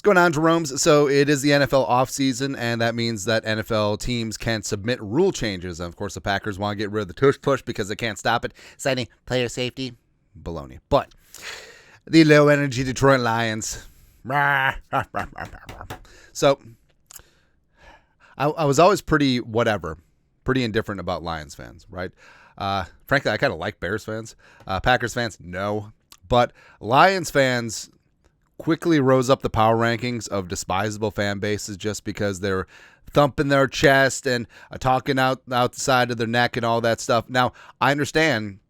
What's going on, Jeromes? So it is the NFL offseason, and that means that NFL teams can submit rule changes. And of course, the Packers want to get rid of the tush push because they can't stop it, citing player safety. Baloney. But the low-energy Detroit Lions. So I was always pretty indifferent about Lions fans, right? Frankly, I kind of like Bears fans. Packers fans, no. But Lions fans quickly rose up the power rankings of despisable fan bases just because they're thumping their chest and talking out the side of their neck and all that stuff. Now, I understand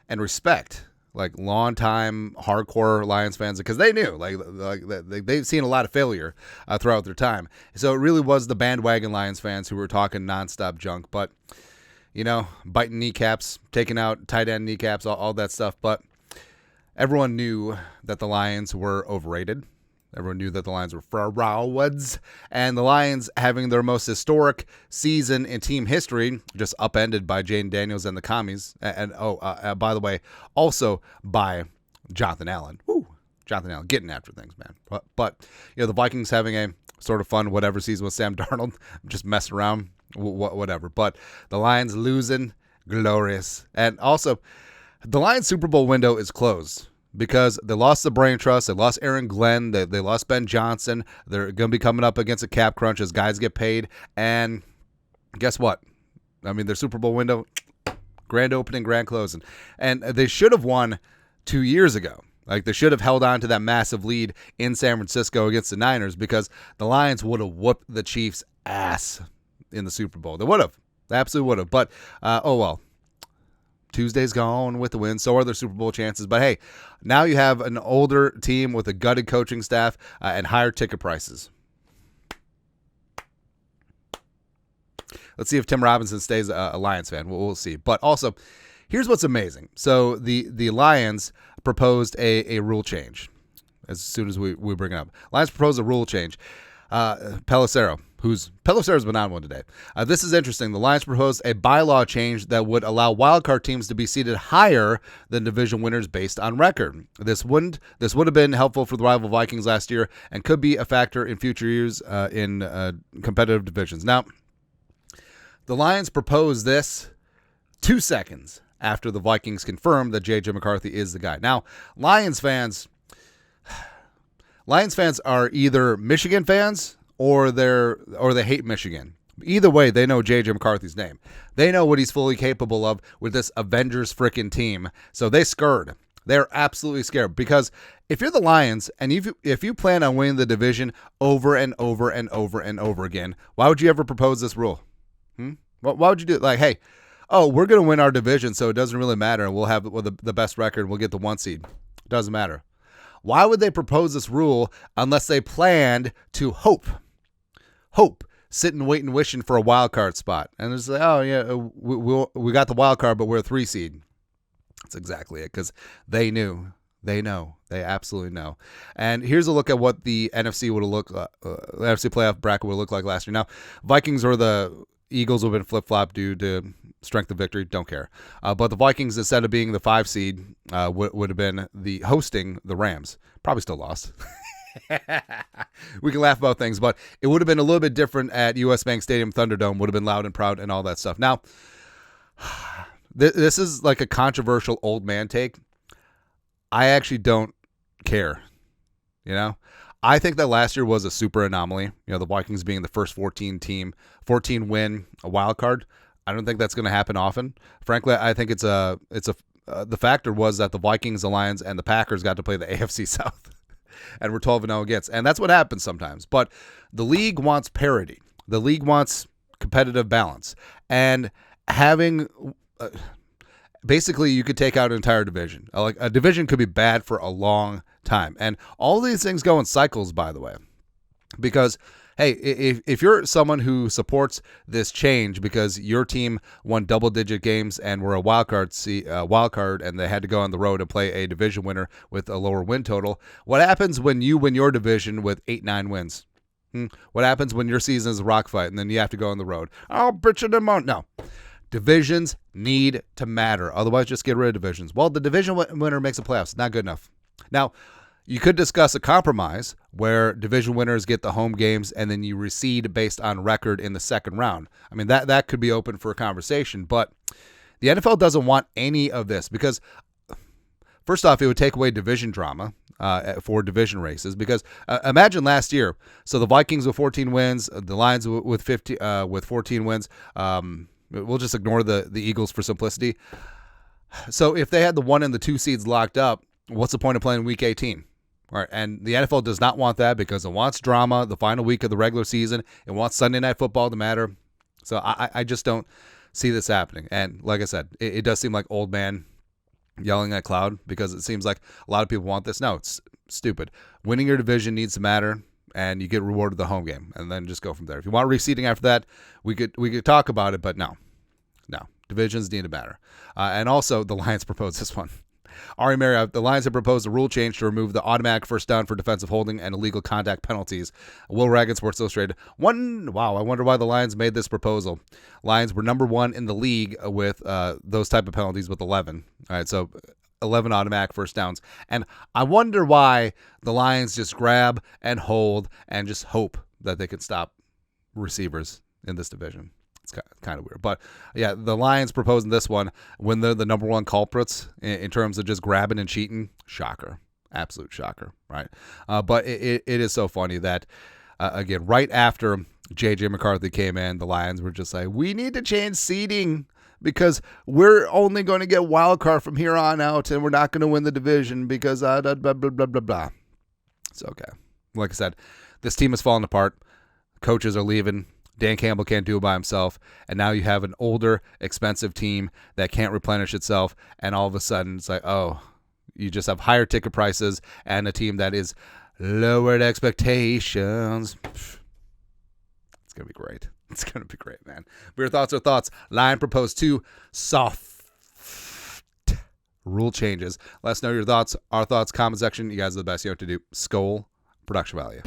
and respect like longtime hardcore Lions fans because they knew they've seen a lot of failure throughout their time. So it really was the bandwagon Lions fans who were talking nonstop junk, but biting kneecaps, taking out tight end kneecaps, all that stuff. But everyone knew that the Lions were overrated. Everyone knew that the Lions were frauds, and the Lions having their most historic season in team history, just upended by Jaden Daniels and the Commies, and by the way, also by Jonathan Allen. Woo, Jonathan Allen getting after things, man. But the Vikings having a sort of fun whatever season with Sam Darnold, just messing around, whatever. But the Lions losing, glorious, and also the Lions Super Bowl window is closed. Because they lost the brain trust, they lost Aaron Glenn, they lost Ben Johnson. They're going to be coming up against a cap crunch as guys get paid. And guess what? I mean, their Super Bowl window, grand opening, grand closing. And they should have won 2 years ago. Like, they should have held on to that massive lead in San Francisco against the Niners because the Lions would have whooped the Chiefs' ass in the Super Bowl. They would have. They absolutely would have. But, oh well. Tuesday's gone with the win. So are their Super Bowl chances. But hey, now you have an older team with a gutted coaching staff and higher ticket prices. Let's see if Tim Robinson stays a Lions fan. We'll see. But also, here's what's amazing. So the Lions proposed a rule change as soon as we bring it up. Lions proposed a rule change. Pelocero's been on one today. This is interesting. The Lions proposed a bylaw change that would allow wildcard teams to be seated higher than division winners based on record. This would have been helpful for the rival Vikings last year and could be a factor in future years in competitive divisions. Now, the Lions proposed this 2 seconds after the Vikings confirmed that J.J. McCarthy is the guy. Now, Lions fans are either Michigan fans or they hate Michigan. Either way, they know J.J. McCarthy's name. They know what he's fully capable of with this Avengers freaking team. So they scared. They're absolutely scared because if you're the Lions and if you plan on winning the division over and over and over and over again, why would you ever propose this rule? Why would you do it? Like, hey, we're going to win our division, so it doesn't really matter. We'll have the best record. We'll get the 1 seed. It doesn't matter. Why would they propose this rule unless they planned to hope, sitting, waiting, wishing for a wild card spot? And it's like, we got the wild card, but we're a 3 seed. That's exactly it, because they knew. They know. They absolutely know. And here's a look at what the NFC would have looked like, the NFC playoff bracket would look like last year. Now, Vikings or the Eagles would have been flip-flopped due to strength of victory. Don't care. But the Vikings, instead of being the 5 seed, would have been hosting the Rams. Probably still lost. We can laugh about things, but it would have been a little bit different at US Bank Stadium. Thunderdome would have been loud and proud and all that stuff. Now, this is like a controversial old man take. I actually don't care. I think that last year was a super anomaly. The Vikings being the first 14 win, a wild card. I don't think that's going to happen often. Frankly, I think the factor was that the Vikings, the Lions, and the Packers got to play the AFC South, and we're 12-0 against, and that's what happens sometimes. But the league wants parity. The league wants competitive balance, and having basically you could take out an entire division. Like a division could be bad for a long time, and all these things go in cycles, by the way, because hey, if you're someone who supports this change because your team won double-digit games and were a wild card, and they had to go on the road and play a division winner with a lower win total, what happens when you win your division with 8-9 wins? What happens when your season is a rock fight and then you have to go on the road? Oh, bitch them out. No. Divisions need to matter. Otherwise, just get rid of divisions. Well, the division winner makes the playoffs. Not good enough. Now, You could discuss a compromise where division winners get the home games and then you reseed based on record in the second round. I mean, that could be open for a conversation, but the NFL doesn't want any of this because, first off, it would take away division drama for division races. Because imagine last year, so the Vikings with 14 wins, the Lions with 14 wins. We'll just ignore the Eagles for simplicity. So if they had the 1 and the 2 seeds locked up, what's the point of playing Week 18? All right, and the NFL does not want that because it wants drama the final week of the regular season. It wants Sunday Night Football to matter. So I just don't see this happening. And like I said, it does seem like old man yelling at cloud because it seems like a lot of people want this. No, it's stupid. Winning your division needs to matter, and you get rewarded the home game, and then just go from there. If you want reseeding after that, we could talk about it, but no. Divisions need to matter. And also, the Lions proposed this one. Ari Marriott, the Lions have proposed a rule change to remove the automatic first down for defensive holding and illegal contact penalties. Will Ragan, Sports Illustrated. Wow, I wonder why the Lions made this proposal. Lions were number 1 in the league with those type of penalties with 11. All right, so 11 automatic first downs. And I wonder why the Lions just grab and hold and just hope that they can stop receivers in this division. It's kind of weird. But, yeah, the Lions proposing this one when they're the number 1 culprits in terms of just grabbing and cheating. Shocker. Absolute shocker, right? But it is so funny that, again, right after J.J. McCarthy came in, the Lions were just like, we need to change seeding because we're only going to get wild card from here on out and we're not going to win the division because blah, blah, blah, blah, blah, blah. It's okay. Like I said, this team is falling apart. Coaches are leaving. Dan Campbell can't do it by himself, and now you have an older, expensive team that can't replenish itself, and all of a sudden it's like, oh, you just have higher ticket prices and a team that is lowered expectations. It's going to be great. It's going to be great, man. But your thoughts are thoughts. Lion proposed 2 soft rule changes. Let us know your thoughts, our thoughts, comment section. You guys are the best. You know what to do. Skol, production value.